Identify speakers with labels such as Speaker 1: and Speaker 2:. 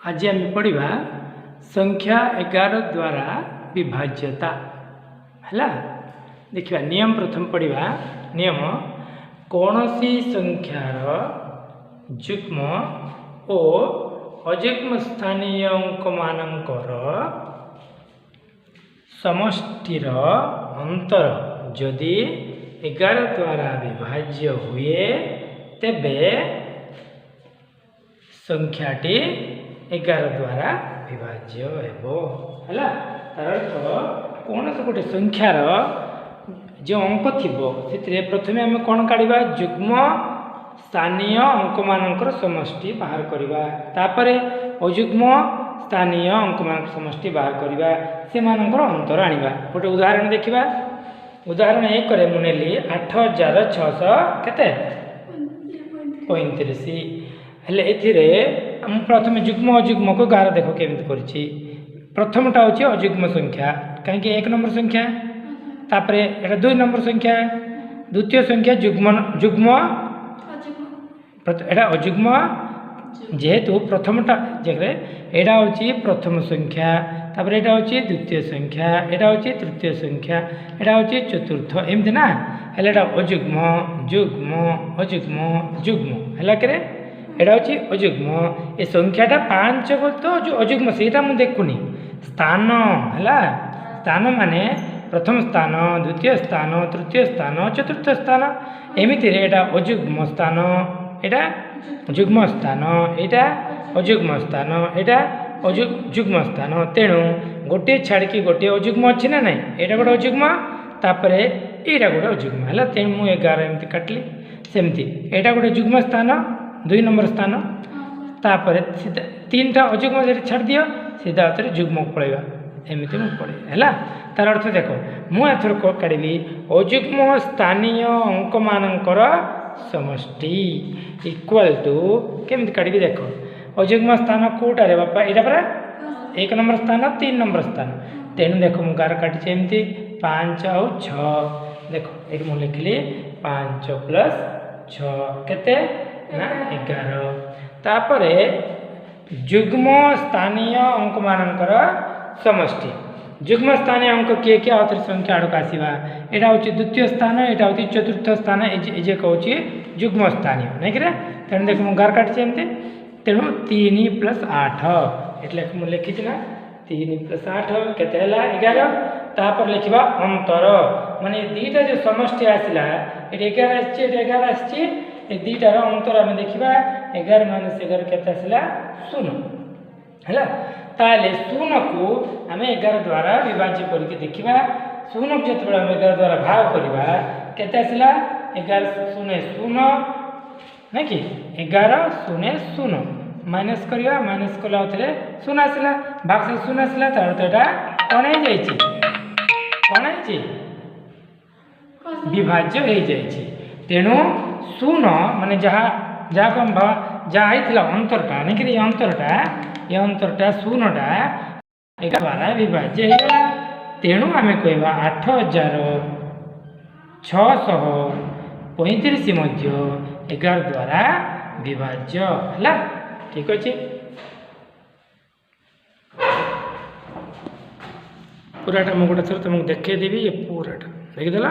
Speaker 1: आज आम पढ़ा संख्या 11 द्वारा विभाज्यता है। देखिए नियम प्रथम पढ़ा नियम कौन सी संख्यार युग्म और अयुग्म स्थानीय अंक मानकर समष्टिर अंतर जदि 11 द्वारा विभाज्य हुए तेबे संख्याटी 11 द्वारा विभाज्य हेबो हैला। तार अर्थ कौन से गोटे संख्यार जो अंक थिबो से प्रथमे आम कौन काढ़ा युग्म स्थानीय अंक मानकर समष्टि बाहर करवा तापरे अयुग्म स्थानीय अंक मान समष्टि बाहर करवा से मानकर अंतर आनिबा। गोटे उदाहरण देखिबा। उदाहरण 1 रे मु नेली 8600 केते 35 हेले एथिरे हम प्रथम युग्म अयुग्म को गार देखो केमिति करछि। प्रथमटा होछि अयुग्म संख्या कहीं 1 नंबर संख्या तापरे एटा 2 नंबर संख्या द्वितीय संख्या युग्म युग्म एटा अयुग्म जेहेतु प्रथमटा जगह एटा होछि प्रथम संख्या तापरे एटा होछि द्वितीय संख्या एटा होछि तृतीय संख्या एटा होछि चतुर्थ एमति ना हेले एटा अयुग्म युग्म अयुग्म युग्म हैला करे एटा होछि अयुग्म ए संख्याटा 5 बोल तो जो अयुग्म सेटा मु देखुनी स्थान हैला। स्थान माने प्रथम स्थान द्वितीय स्थान तृतीय स्थान चतुर्थ स्थान एमिति एटा अयुग्म स्थान एटा युग्म स्थान एटा अयुग्म स्थान एटा युग्म स्थान तेणु गोटे छाड़ी गोटे अयुग्म अच्छी ना नहीं एटा गोटे अयुग्म तापरे एटा गोटे अयुग्म है तेणु मुझे 11 एमती काटली सेमती एटा गोटे युग्म स्थान 2 नंबर स्थान तापरे सीधा 3टा अयुग्म जे छाड़ दियो सीधा उतरे युग्म पड़ेगा एमती मुझे पड़े है। तार अर्थ देख मुझे काढ़ी अयुग्म स्थानीय अंक मानकर समष्टि इक्वल टू केमती काढ़ी देख अयुग्म स्थान कोटा रे बापा एटा परा 1 नंबर स्थान 3 नंबर स्थान तेणु देख मु गार काटी एमती 5 और 6 देख ये मुझे लिखली 5 प्लस 6 केते ना 11 तापरे युग्म स्थानीय अंक मानकर समष्टि युग्म स्थानीय अंक किए किए आउथरे संख्या आड़क आसवा यहाँ हूँ द्वितीय स्थान यहाँ हूँ चतुर्थ स्थान ये कहूँ युग्म स्थानीय नहीं कि तेणु देख मुझे गार काटी एमती तेणु 3 प्लस 8 एट्ले मुझे लिखी ना 3 प्लस 8 केते 11 तापर लिखा अंतर माने दीटा जो समष्टि आसला ये 11 आसी ये दीटार अंतर आम देखा 11 माइनस 11 केते आसला 0 है ताले 0 को आम 11 द्वारा विभाज्य करके देखा 0 को जो आम 11 द्वारा भाग करवा केते आसला 11 0 0 नहीं कि 11 0 0 माइनस करवा माइनस कला 0 आसला भाग से 0 आसला तार तो यहाँ कौन है विभाज्य हो जाए तेणु 0 माने जहाँ जहाँ को हम जहाँ अंतरटा नहीं कि ये अंतरटा 0टा 11 द्वारा विभाज्य होगा तेणु आम कह 8635 मध्य 11 द्वारा विभाज्य है। ठीक अच्छे पूराटा मुझे गोटे थर तुमको देखेदेवी ये पूराटा देखीदेल।